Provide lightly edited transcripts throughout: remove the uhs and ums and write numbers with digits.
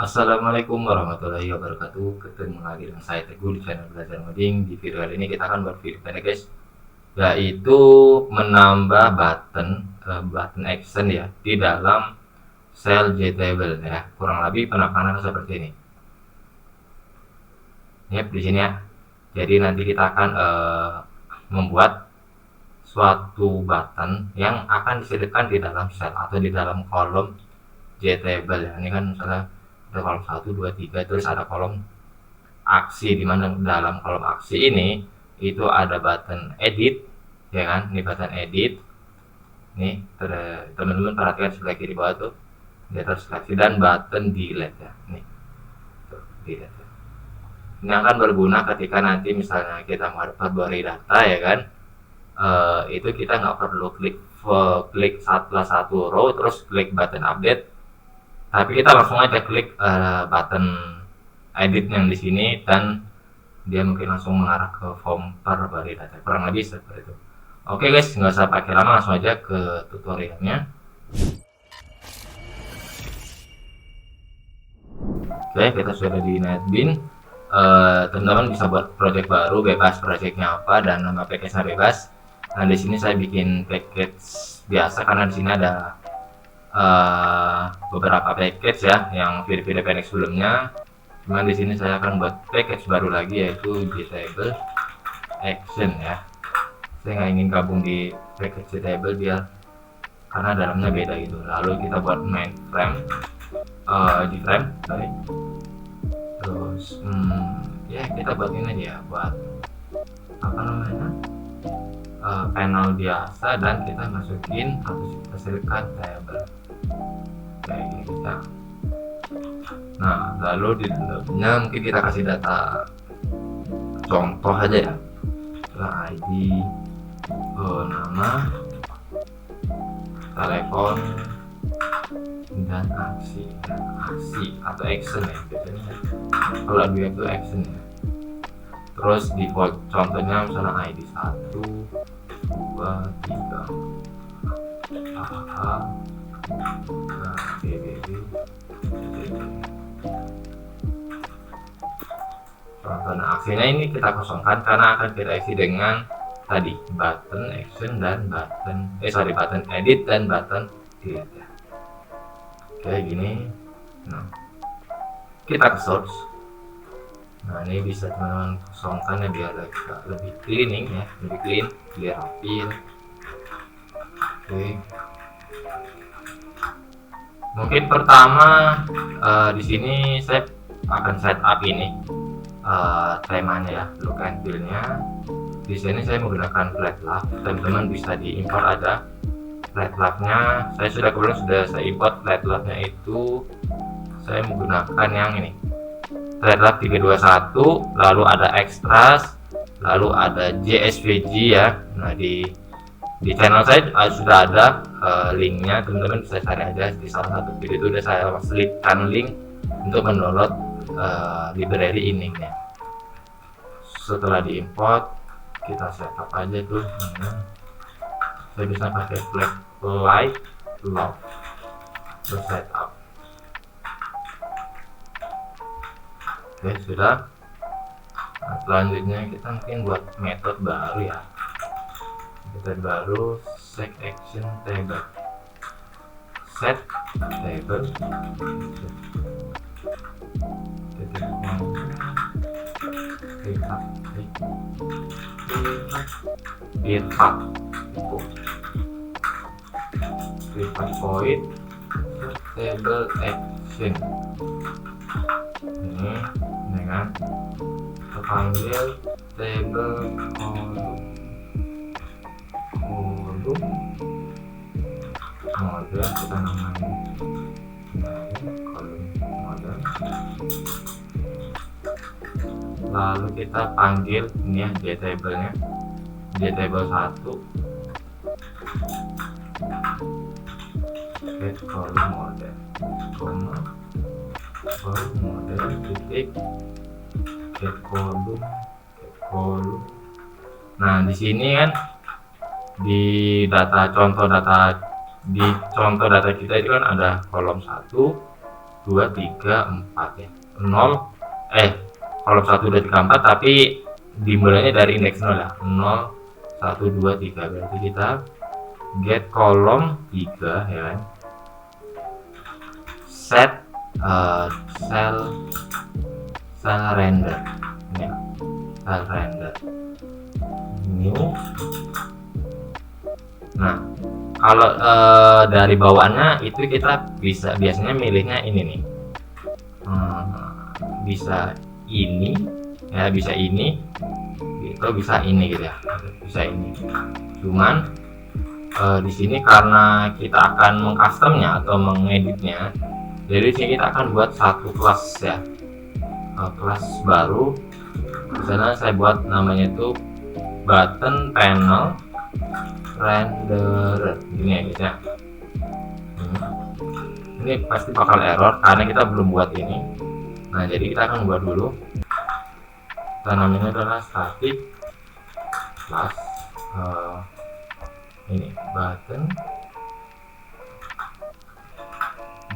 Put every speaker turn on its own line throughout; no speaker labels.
Assalamualaikum warahmatullahi wabarakatuh. Ketemu lagi dengan saya Teguh di channel Belajar Ngoding. Di video kali ini kita akan buat video pendek guys, yaitu menambah button action ya di dalam sel JTable ya. Kurang lebih penekanan seperti ini. Yep, di sini ya. Jadi nanti kita akan membuat suatu button yang akan diselipkan di dalam sel atau di dalam kolom JTable ya. Ini kan misalnya ada kolom 1, 2, 3, terus ada kolom aksi, di mana dalam kolom aksi ini itu ada button edit ya kan. Ini button edit nih, teman-teman perhatikan sebelah kiri bawah tuh, dia terseleksi, dan button delete ya. Nih tuh, delete ya. Ini akan berguna ketika nanti misalnya kita mau perbarui data ya kan, itu kita nggak perlu klik setelah satu row terus klik button update, tapi kita langsung aja klik button edit yang di sini dan dia mungkin langsung mengarah ke form perbarui data. Kurang lebih seperti itu. Oke guys, nggak usah pakai lama, langsung aja ke tutorialnya. Oke, kita sudah di NetBeans. Teman-teman bisa buat project baru, bebas projectnya apa dan nama package-nya bebas. Nah, di sini saya bikin package biasa karena di sini ada beberapa package ya yang video-video pendek sebelumnya. Cuman di sini saya akan buat package baru lagi, yaitu JTable Action ya. Saya nggak ingin gabung di package JTable biar karena dalamnya beda gitu. Lalu kita buat main frame, di frame, sorry. Terus ya kita buat ini aja ya, buat apa namanya, panel biasa, dan kita masukin atau kita selipkan table kayak gini ya. Nah, lalu di dalamnya mungkin kita kasih data contoh aja ya, ID, nama, telepon, dan aksi atau action ya biasanya. Kalau dia itu action ya. Terus default contohnya misalnya ID 1, 2, 3, AHA, BBB. Contoh aksinya ini kita kosongkan karena akan kita isi dengan tadi button action dan button edit dan button delete ya. Kayak gini. Nah, kita ke source. Nah, ini bisa teman-teman kosongkan ya biar lebih cleaning ya, lebih clean, biar rapi. Oke. Mungkin pertama di sini saya akan setup ini temanya ya, look and feel-nya. Di sini saya menggunakan FlatLab. Teman-teman bisa diimport ada FlatLab-nya. Saya sudah import FlatLab-nya, itu saya menggunakan yang ini, FlatLab 321, lalu ada Extras, lalu ada JSVG ya. Nah, di channel saya sudah ada linknya, teman-teman bisa cari aja di salah satu video itu udah saya selipkan link untuk mendownload library ini-nya. Setelah diimport, kita setup aja tuh. Saya bisa pakai flag log terus setup. Oke, sudah. Nah, selanjutnya kita mungkin buat metode baru ya, metode baru, set action table, set table, privat void table action. Ini dengan terpanggil table kolom model, kita namain kolom model. Lalu kita panggil ini ya JTable-nya, JTable 1 get kolom model, kolom model titik get kolom. Nah, di sini kan di contoh data kita itu kan ada kolom 1, 2 3 4 ya. 0 kolom 1 2 3 4, tapi dimulainya dari indeks 0 ya. 0 1 2 3. Berarti kita get kolom 3 ya kan. Set cell render ini ya, cell render new. Nah, kalau dari bawaannya itu kita biasanya milihnya ini nih, bisa ini ya, bisa ini gitu, bisa ini gitu ya, bisa ini. Cuman di sini karena kita akan mengcustomnya atau mengeditnya, jadi di sini kita akan buat satu kelas ya, kelas baru. Misalnya saya buat namanya itu button panel renderer ini ya guys ya. Ini pasti bakal error karena kita belum buat ini. Nah, jadi kita akan buat dulu. Kita namanya adalah static plus ini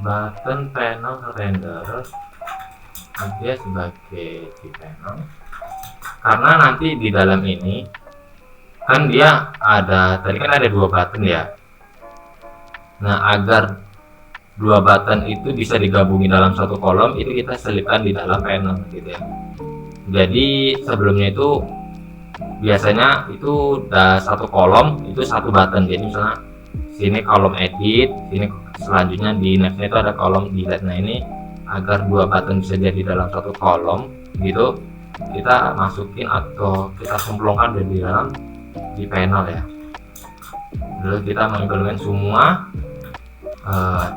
button panel renderer, dia sebagai cPanel. Karena nanti di dalam ini kan dia tadi kan ada 2 button ya. Nah, agar 2 button itu bisa digabungi dalam satu kolom, itu kita selipkan di dalam panel gitu ya. Jadi sebelumnya itu biasanya itu satu kolom itu satu button. Jadi misalnya sini kolom edit, sini selanjutnya di nextnya itu ada kolom delete. Nah, ini agar 2 button bisa jadi dalam satu kolom gitu, kita masukin atau kita semplongkan di dalam panel ya. Lalu kita mengimplementasikan semua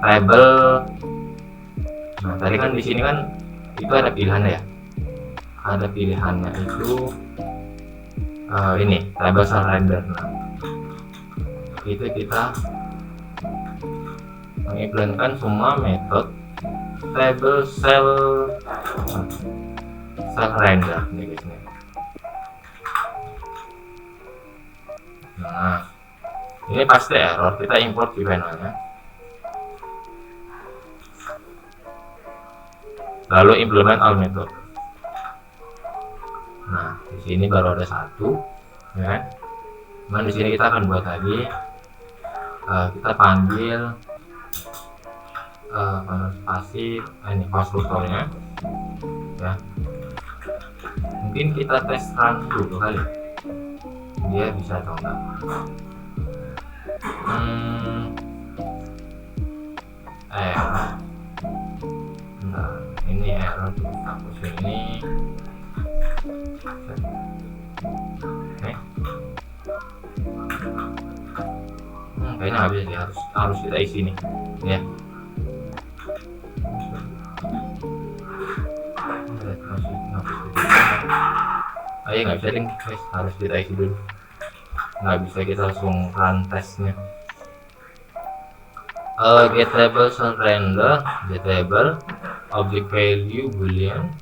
table. Nah, tadi kan di sini kan itu ada pilihannya ya, ada pilihannya itu ini table cell render. Nah, itu kita mengimplementasikan semua metode table cell render nih guys nih. Nah, ini pasti error, kita import di panelnya, lalu implement all method. Nah, di sini baru ada satu ya kan. Cuman di sini kita akan buat lagi, kita panggil spasi ini konstruktornya ya. Mungkin kita tes run dulu kali dia bisa atau enggak. Nah, ini error tuh, hapus ini. Kayaknya nggak bisa sih, harus kita isi nih ya. Ayo nggak bisa ding guys, harus kita isi dulu, nggak bisa kita langsung run testnya. Get table cell render, get table object value boolean.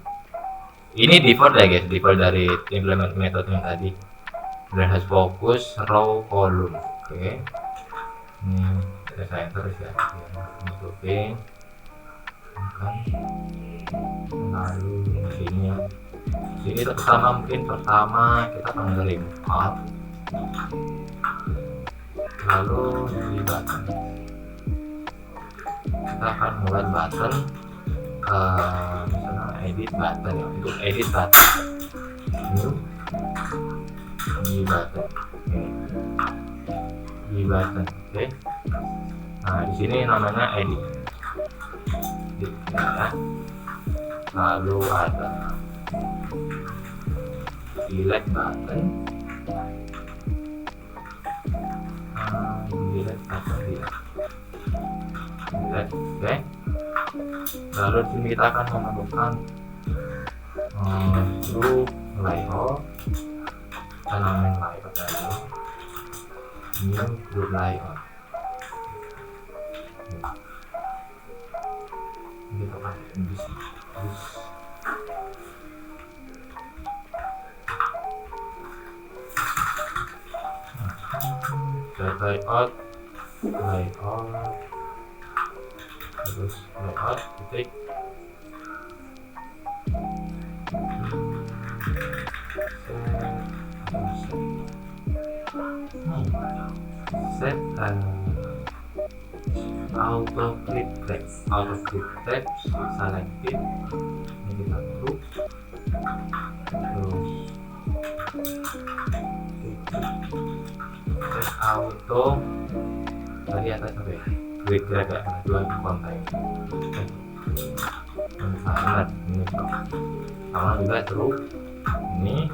Ini default ya guys, default dari implement method yang tadi. Dan harus fokus row column. Oke. Ini saya terus ya, masukin. Lalu sini ya. Sini pertama kita panggil import. Lalu di button kita akan membuat button, misalnya edit button ya. Untuk edit button di button oke. Nah, di sini namanya edit ya. Lalu ada delete button, oke. Lalu di sini kita akan menemukan group layout, kita namain layout aja, new group layout. Kita kan di sini layout terus layout titik set auto click text selected, ini kita tutup, terus set auto tadi atas apa ya, klik agak dua konten sangat ini sama juga terus ini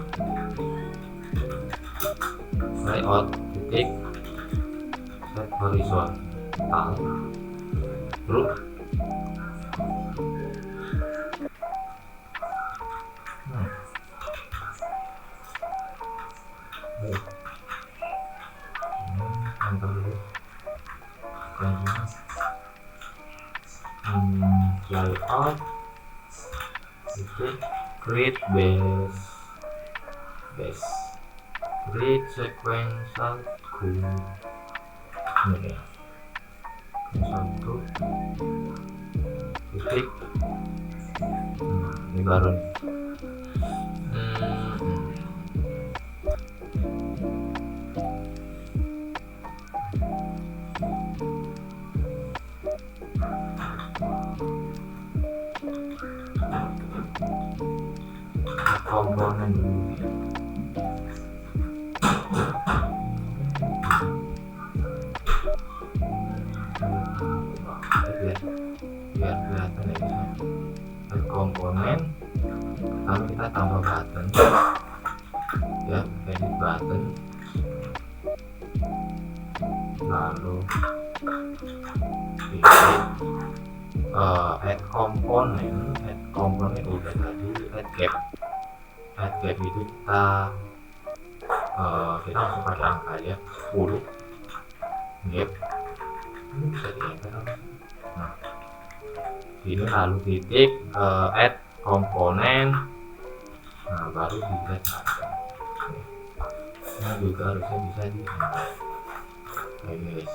layout titik set horizontal terus enter dulu layout titik create base create sequential group ini ya, satu titik ini baru nih. Komponen dulu biar kelihatan ya, komponen pertama kita tambah button ya, edit button, lalu add komponen udah tadi, add gap itu kita langsung pakai angka ya 10 gap ini bisa diangkat. Nah ini lalu titik add komponen, nah baru bisa nah juga harusnya bisa di guys,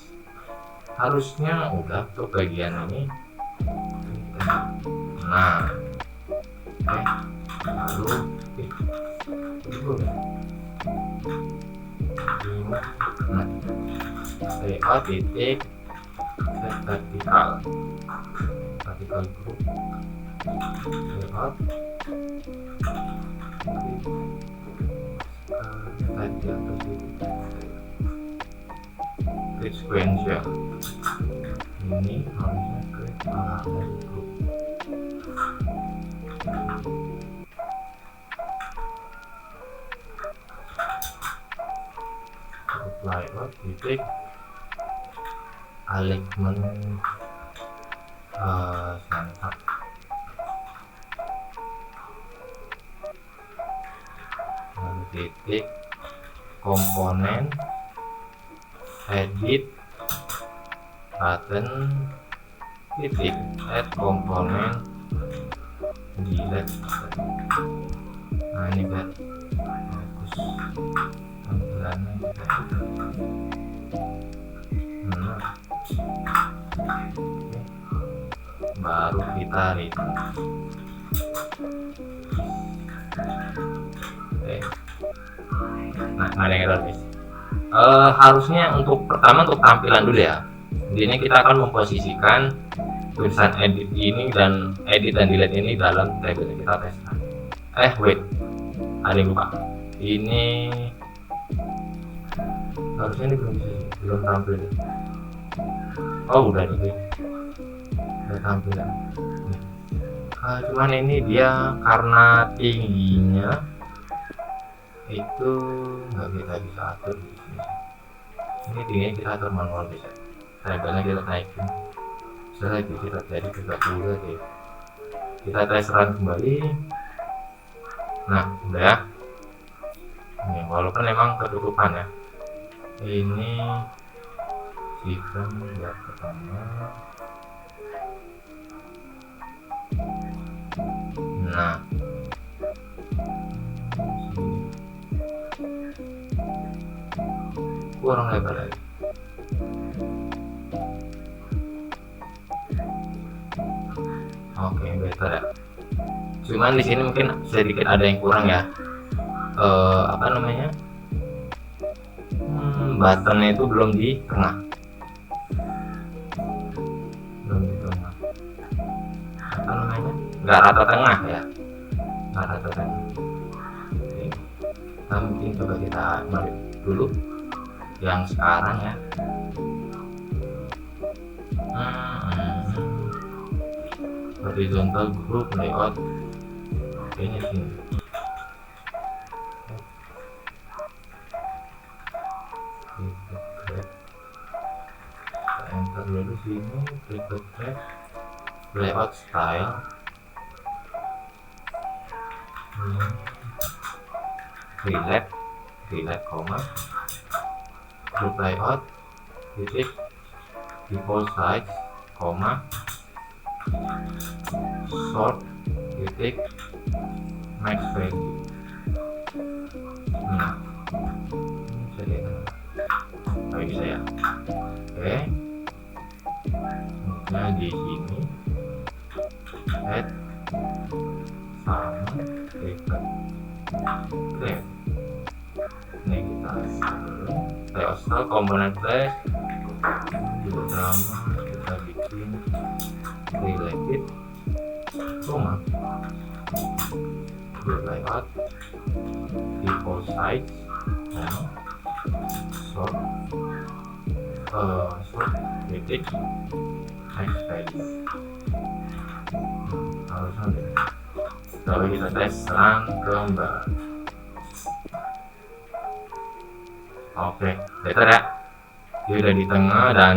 harusnya udah tuh bagian ini. Nah oke, lalu layout titik set vertikal group layout tadi atas itu create sequential, ini harusnya create parallel group. Layout titik alignment center, lalu titik komponen edit button titik add komponen delete button. Nah ini kan bagus tampilannya kita baru kita return. Nah ada yang error guys. Harusnya untuk pertama untuk tampilan dulu ya. Ini kita akan memposisikan tulisan edit ini dan edit dan delete ini dalam table, kita teskan. Wait, ada yang lupa. Ini harusnya ini belum tampil. Oh udah nih guys, udah tampilan. Cuman ini dia karena tingginya itu nggak kita bisa atur di sini. Ini tingginya kita atur manual bisa. Levelnya kita naikin. Setelah itu kita jadi 30 aja. Kita tes run kembali. Nah udah ya. Ini walaupun memang ketutupan ya. Ini frame buat pertama. Nah kurang lebar lagi. better ya. Cuman di sini mungkin sedikit ada yang kurang ya. Apa namanya? Buttonnya itu belum di tengah. Belum di tengah. Apa namanya? Nggak rata tengah ya. Nggak rata tengah. Oke. Nah, mungkin coba kita balik dulu yang sekarang ya. Horizontal group layout kayaknya sini. Kita enter dulu sini, klik drag layout style. Relate koma group layout titik default size koma sort titik max value. Bisa ya. Oke. Nah, di sini add sama record. Oke. Ini kita layout style component class drama kita bikin related cuma group layout default size sort titik next value. Harus ada. Coba kita tes serang kembali. Oke, better ya. Dia udah di tengah dan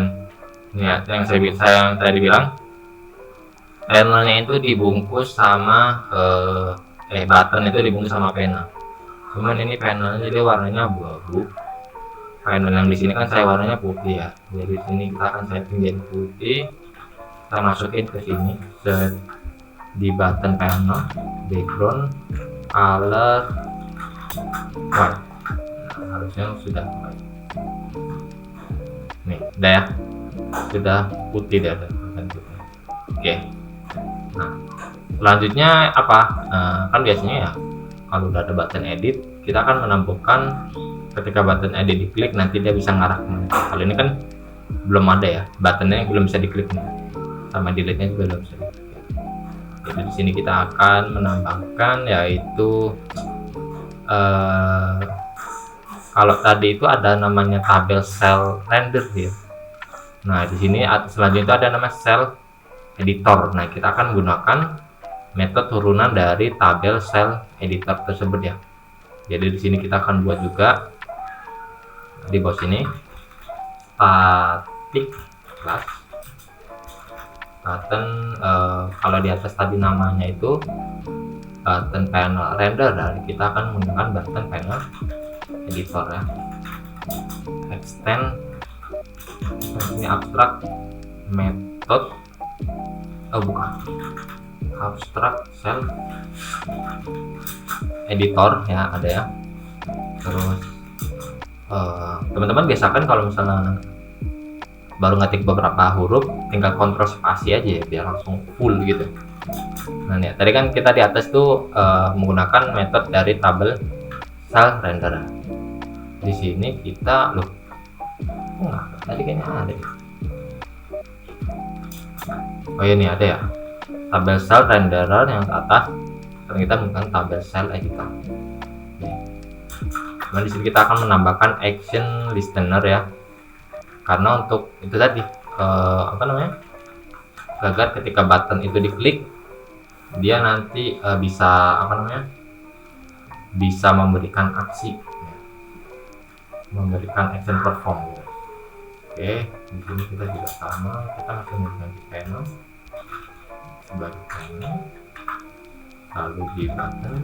ya yang saya tadi bilang panelnya itu dibungkus sama button itu dibungkus sama panel. Cuman ini panelnya jadi warnanya abu-abu. Panel yang di sini kan saya warnanya putih ya. Jadi di sini kita akan setting jadi putih. Kita masukin ke sini set di button panel background color white. Nah, harusnya sudah white. Nih, udah ya. Sudah putih dah. Oke. Nah, selanjutnya apa? Kan biasanya ya kalau udah ada button edit, kita akan menambahkan ketika button edit diklik nanti dia bisa ngarah kemana. Kalau ini kan belum ada ya, buttonnya belum bisa diklik nih, sama delete-nya juga belum bisa diklik. Jadi di sini kita akan menambahkan yaitu kalau tadi itu ada namanya tabel cell render ya. Nah di sini selanjutnya itu ada nama cell editor. Nah kita akan gunakan metode turunan dari tabel cell editor tersebut ya. Jadi di sini kita akan buat juga di bawah sini static class button. Kalau di atas tadi namanya itu button panel render, dan kita akan menggunakan button panel editor ya. Extend ini abstract method, bukan abstract cell editor ya, ada ya. Terus teman-teman biasakan kalau misalnya baru ngetik beberapa huruf tinggal kontrol spasi aja ya biar langsung full gitu. Nah ya tadi kan kita di atas tuh menggunakan metode dari tabel cell render. Di sini kita tadi kayaknya ada ya. Oh ya, ini ada ya tabel cell renderer yang ke atas, dan kita menggunakan tabel cell editor. Nah di sini kita akan menambahkan action listener ya, karena untuk itu tadi agar ketika button itu diklik dia nanti bisa bisa memberikan aksi, memberikan action perform gitu. Oke, di sini kita juga sama, kita masih menggunakan di panel sebagai panel, lalu di button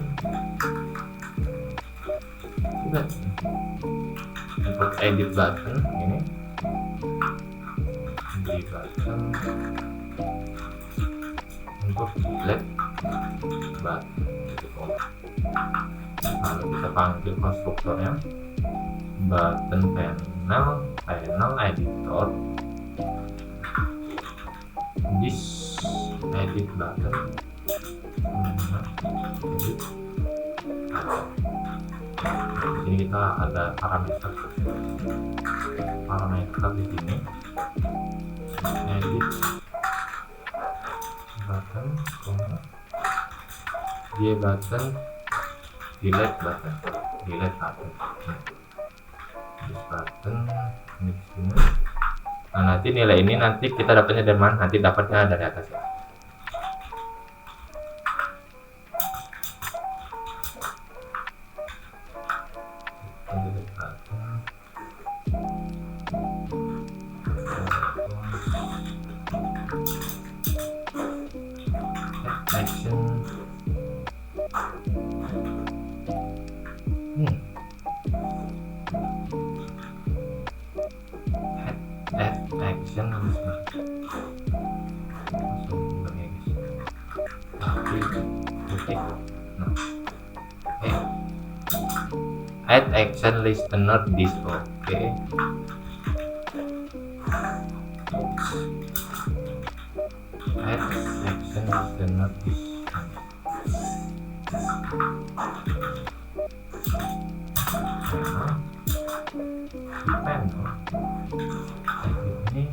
juga untuk edit button ini di button, untuk delete button gitu. Lalu kita panggil konstruktornya button panel editor this edit button Di sini kita ada parameter di sini, edit button, dia button, delete button, this button ini sini. Nah, nanti nilai ini nanti kita dapatnya dari mana? Nanti dapatnya dari atas ya. Action action add action listener this, oke. Add action listener this. Ini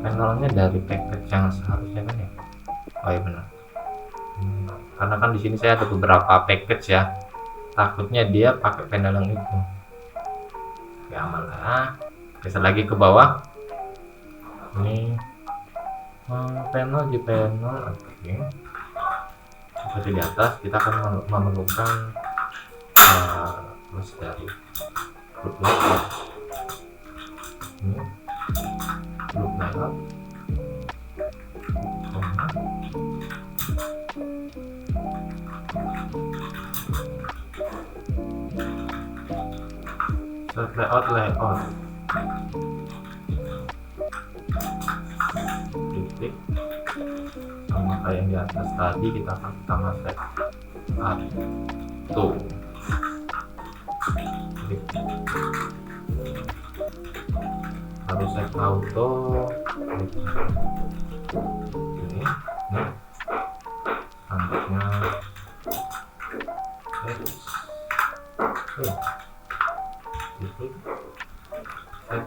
panelnya dari package yang seharusnya kan ya. Oh iya benar. Karena kan di sini saya ada beberapa package ya. Takutnya dia pakai panel yang itu. Ya aman lah. Geser lagi ke bawah. Ini panel di panel, oke. Seperti di atas, kita akan memerlukan terus dari group layout. Ini group layout. Layout titik sama kayak yang di atas tadi, kita akan tambah set auto. Harus set auto ini standarnya set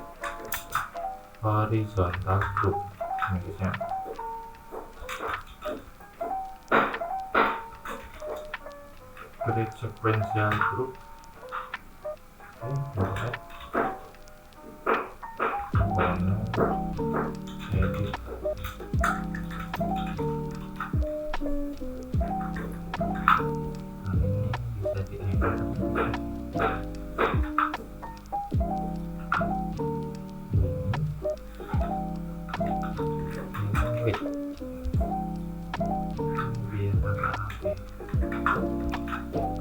horizontal group ini guysnya. Create sequential group, edit bisa di-edit.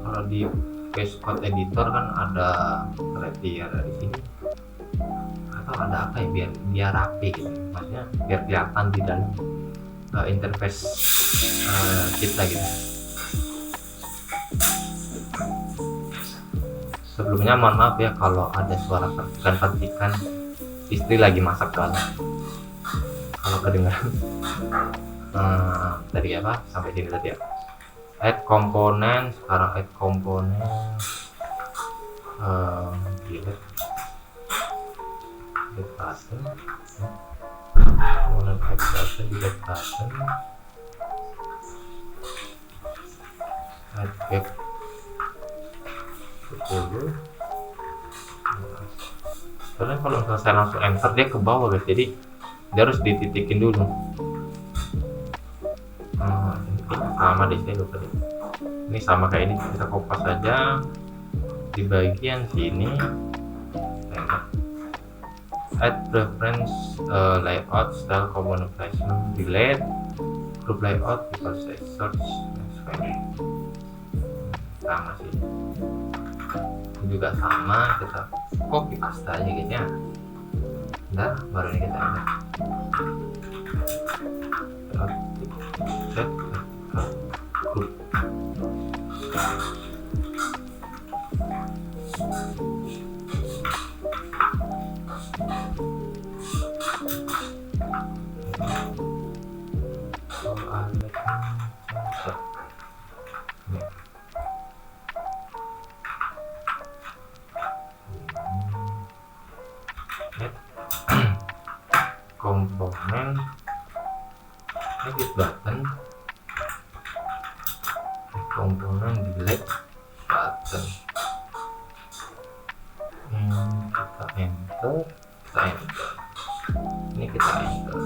Kalau di VS Code editor kan ada criteria dari sini, atau ada apa ya, biar rapi gitu, maksudnya biar kelihatan di dalam interface kita gitu. Sebelumnya mohon maaf ya kalau ada suara petikan istri lagi masak soalnya. Kalau kedengaran tadi apa sampai sini tadi ya. Add komponen, sekarang add komponen, delete button, komponen add button, delete button, add gap 10. Karena kalau saya langsung enter dia ke bawah guys, jadi dia harus dititikin dulu. Sama di sini lupa deh. Ini sama kayak ini, kita kopas saja di bagian sini. Add preference, layout, style, component placement, delete group layout, because search, sama sih. Ini juga sama, kita copy paste aja gitu ya. Nah, baru ini kita edit. Set group. komponen, edit button, komponen delete button. Kita enter, ini kita enter.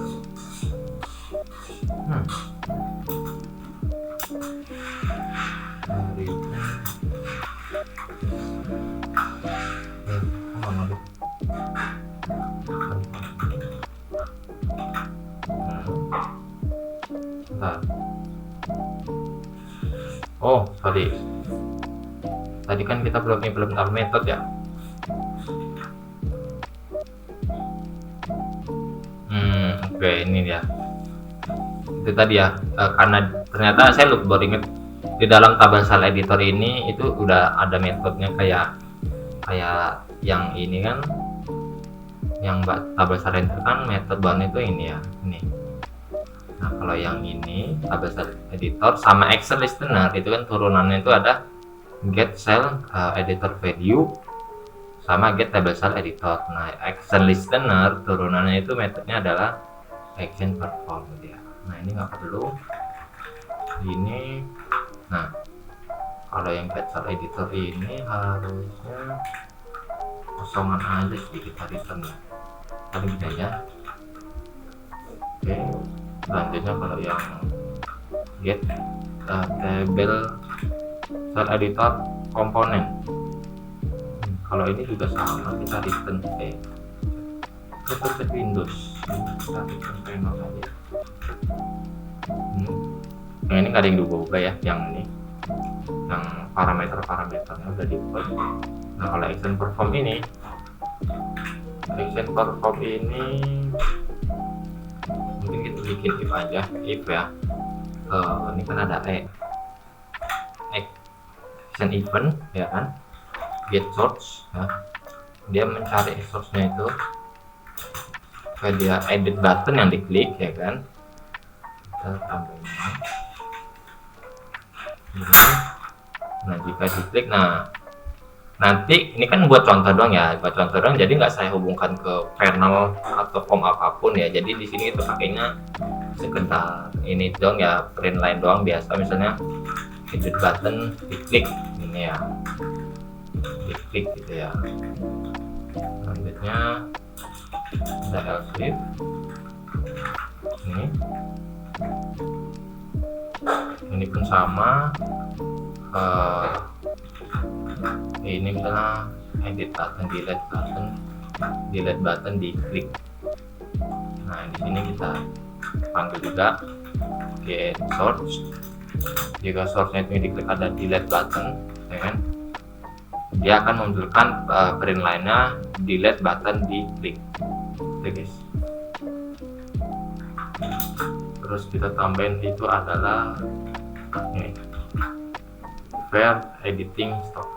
Oh sorry, tadi kan kita belum implement method ya. Oke, ini dia itu tadi ya, karena ternyata saya baru inget di dalam tabel file editor ini itu udah ada metodenya kayak yang ini kan, yang tabel file editor kan metode bahan itu ini ya, ini. Nah kalau yang ini tabel file editor sama action listener itu kan turunannya itu ada get cell editor value sama get table cell editor. Nah action listener turunannya itu metodenya adalah action perform gitu ya. Nah ini nggak perlu ini. Nah kalau yang get cell editor ini harusnya kosongan aja sih kita return ya, tadi bisa ya. Oke, selanjutnya kalau yang get table cell editor komponen, kalau ini juga sama, kita return ke Windows, kita return panel aja. Nah ini nggak ada yang diubah ya, yang ini, yang parameternya udah diubah. Nah kalau action perform ini mungkin kita bikin if aja, if ya. Ini kan ada action event ya kan, get source ya, dia mencari source-nya itu kayak dia edit button yang diklik ya kan, kita tambahin ini. Nah jika diklik, nah nanti ini kan buat contoh doang ya, jadi nggak saya hubungkan ke panel atau form apapun ya. Jadi di sini itu pakainya sekedar ini doang ya, print line doang biasa, misalnya edit button diklik ini ya, diklik gitu ya. Selanjutnya ada else if ini pun sama. Ini misalnya edit button, delete button diklik. Nah di sini kita panggil juga get source. Jika source-nya itu diklik ada delete button ya kan, dia akan munculkan print line-nya delete button diklik. Oke guys, terus kita tambahin itu adalah ini fair editing stop.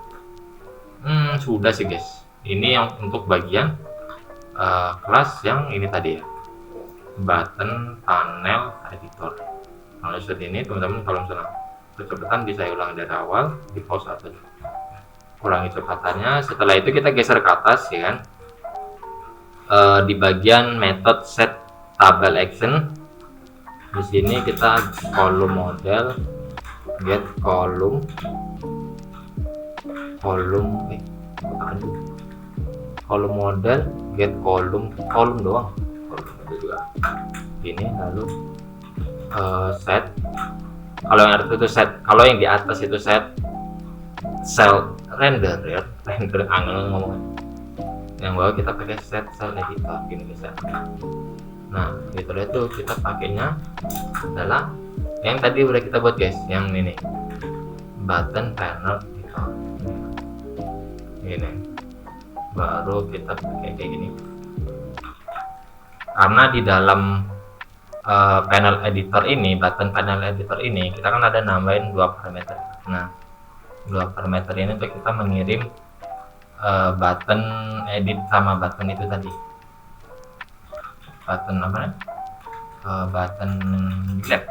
Sudah sih guys, ini yang untuk bagian kelas yang ini tadi ya, button panel editor. Nah seperti ini teman-teman, kalau misalnya kecepatan bisa ulang dari awal, di pause atau kurangi kecepatannya. Setelah itu kita geser ke atas ya kan, di bagian method set tabel action. Di sini kita column model get column model get column doang, column juga ini. Lalu set, kalau yang atas itu set, kalau yang di atas itu set cell render ya, render angel ngomongnya. Yang bawah kita pakai set cell editor gini bisa. Nah editor itu kita pakainya adalah yang tadi udah kita buat guys, yang ini button panel editor ini, baru kita pakai kayak gini. Karena di dalam panel editor ini, button panel editor ini, kita kan ada nambahin 2 parameter. Nah 2 parameter ini untuk kita mengirim button edit sama button itu tadi, button apa nih, button delete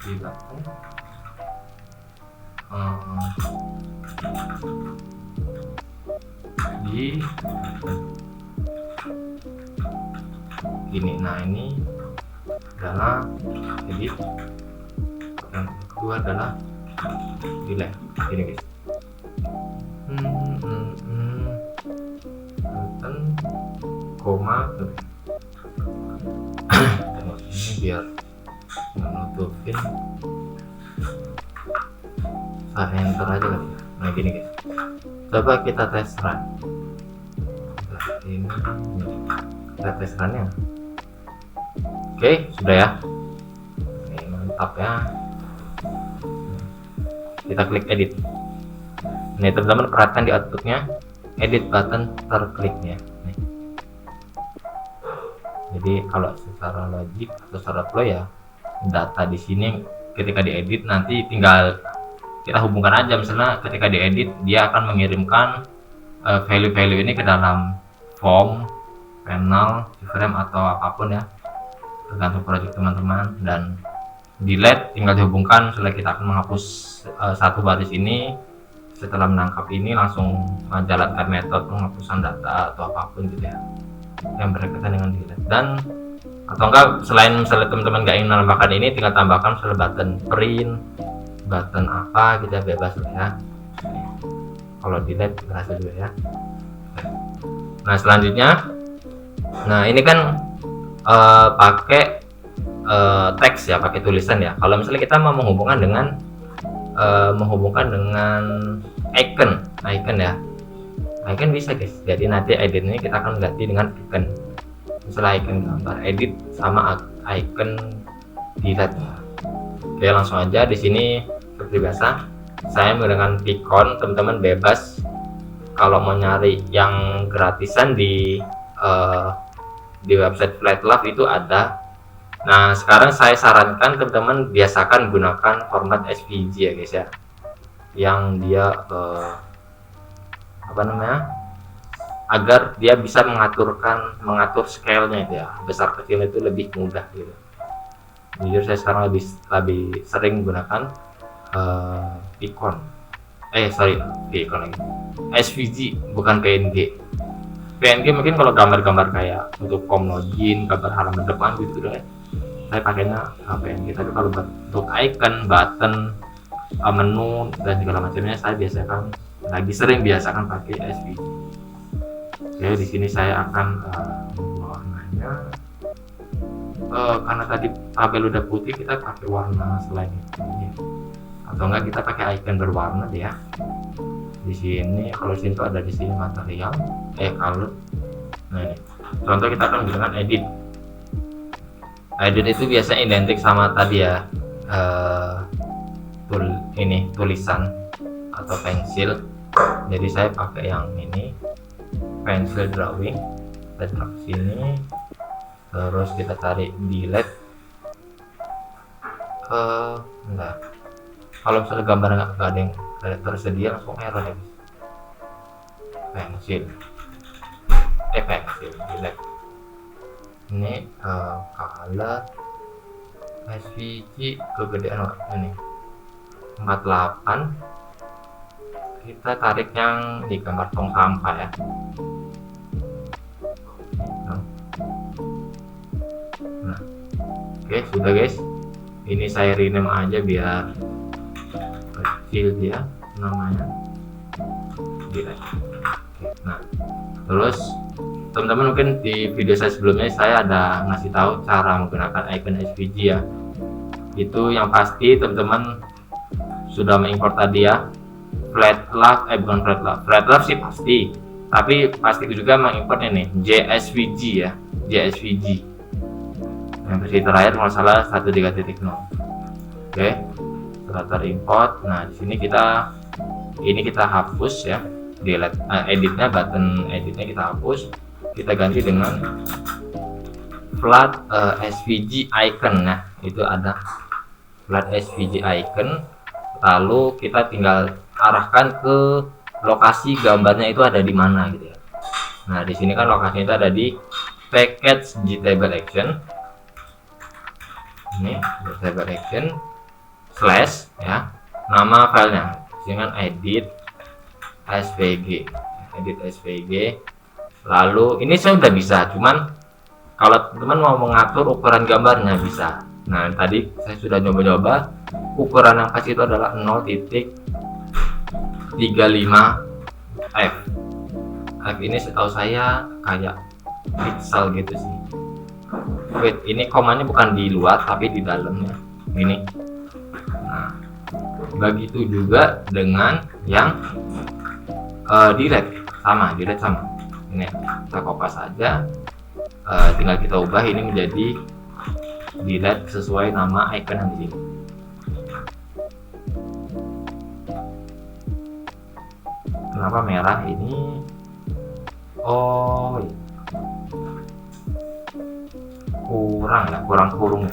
di button gini. Nah ini adalah edit, yang kedua adalah delete ini guys. Button koma ini biar nutupin, saya enter aja kali ya. Nah gini guys, coba kita tes run. Ini kita tes runnya. Oke, sudah ya. Ini mantap ya. Kita klik edit. Nih teman-teman perhatikan di outputnya, edit button terkliknya. Nih. Jadi kalau secara logik atau secara flow ya, data di sini ketika diedit nanti tinggal kita hubungkan aja. Misalnya ketika diedit dia akan mengirimkan value-value ini ke dalam form, panel, frame atau apapun ya, tergantung project teman-teman. Dan delete tinggal dihubungkan. Setelah kita akan menghapus satu baris ini, setelah menangkap ini langsung menjalankan metode penghapusan data atau apapun gitu ya yang berkaitan dengan delete. Dan atau enggak, selain misalnya teman-teman nggak ingin menambahkan ini, tinggal tambahkan misalnya button print, button apa gitu ya, bebas lah ya. Kalau delete berhasil juga ya. Nah selanjutnya, nah ini kan pakai teks ya, pakai tulisan ya. Kalau misalnya kita mau menghubungkan dengan icon ya, icon bisa guys. Jadi nanti edit ini kita akan ganti dengan icon, misalnya icon gambar, edit sama icon delete. Oke, langsung aja di sini seperti biasa saya menggunakan Picon. Teman-teman bebas kalau mau nyari yang gratisan di website Flatlove itu ada. Nah sekarang saya sarankan teman-teman biasakan gunakan format SVG ya guys ya, yang dia agar dia bisa mengatur scale-nya itu ya, besar kecil itu lebih mudah gitu. Jujur saya sekarang lebih sering menggunakan Picon, Picon lagi, SVG bukan PNG. PNG mungkin kalau gambar-gambar kayak untuk form login, gambar halaman depan gitu ya, saya pakainya PNG. Tapi kalau untuk icon, button, menu dan segala macamnya saya sering biasakan pakai SVG. Oke, di sini saya akan warnanya karena tadi tabel udah putih, kita pakai warna selain itu atau enggak kita pakai icon berwarna deh ya. Di sini kalau sini tuh ada di sini material color. Nah ini contoh kita akan menggunakan edit itu biasanya identik sama tadi ya, tulisan atau pensil. Jadi saya pakai yang ini, pencil drawing. Kita drag sini, terus kita tarik delete. Enggak, kalau misalnya gambar nggak ada yang tersedia langsung error ya. Pensil delete. Ini color SVG kegedean ini 48. Kita tarik yang di gambar tong sampah ya. Nah, oke sudah guys. Ini saya rename aja biar kecil dia namanya. Nah, terus teman-teman mungkin di video saya sebelumnya saya ada ngasih tahu cara menggunakan icon SVG ya. Itu yang pasti teman-teman sudah mengimport tadi ya, Flatlove sih pasti, tapi pasti juga mengimport ini JSVG ya, JSVG yang versi terakhir kalau salah 1.3.0. Oke, setelah terimport, nah di sini kita hapus ya, delete editnya, button editnya kita hapus, kita ganti dengan flat SVG icon. Nah itu ada flat SVG icon, lalu kita tinggal arahkan ke lokasi gambarnya itu ada di mana gitu ya. Nah di sini kan lokasinya itu ada di package JTable action. Ini JTable action slash ya, nama filenya dengan edit SVG. Lalu ini saya udah bisa, cuman Kalau teman mau mengatur ukuran gambarnya bisa. Nah, tadi saya sudah nyoba-nyoba, ukuran yang pas itu adalah 0.35 f. F ini setahu saya kayak pixel gitu sih. Wait, ini komanya bukan di luar tapi di dalamnya ini. Nah, begitu juga dengan yang delete sama ini kita kopas saja, tinggal kita ubah ini menjadi delete sesuai nama icon yang di sini. Kenapa merah ini? Oh, kurang kurung.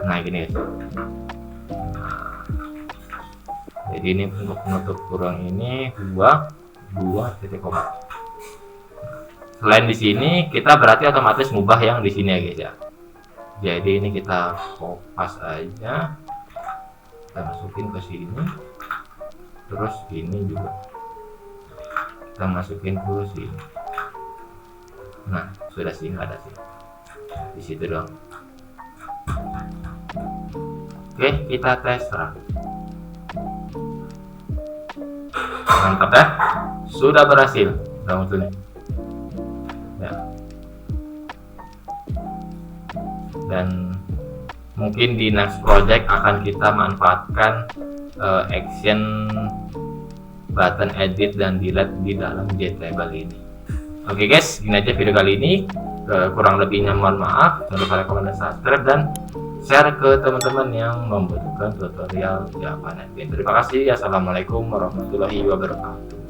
Nah, gini guys. Jadi ini untuk menutup kurang ini dua titik koma. Selain di sini kita berarti otomatis ngubah yang di sini ya guys ya. Jadi ini kita kopas aja, kita masukin ke sini, terus ini juga kita masukin ke sini. Nah, sudah sih, nggak ada sih di situ doang. Oke, kita tes run. Mantap ya, sudah berhasil muncul nih ya. Dan mungkin di next project akan kita manfaatkan action button edit dan delete di dalam JTable ini. Oke guys, gini aja video kali ini. Kurang lebihnya mohon maaf. Jangan lupa like, comment, dan subscribe, dan share ke teman-teman yang membutuhkan tutorial Java Netbeans. Terima kasih. Assalamualaikum warahmatullahi wabarakatuh.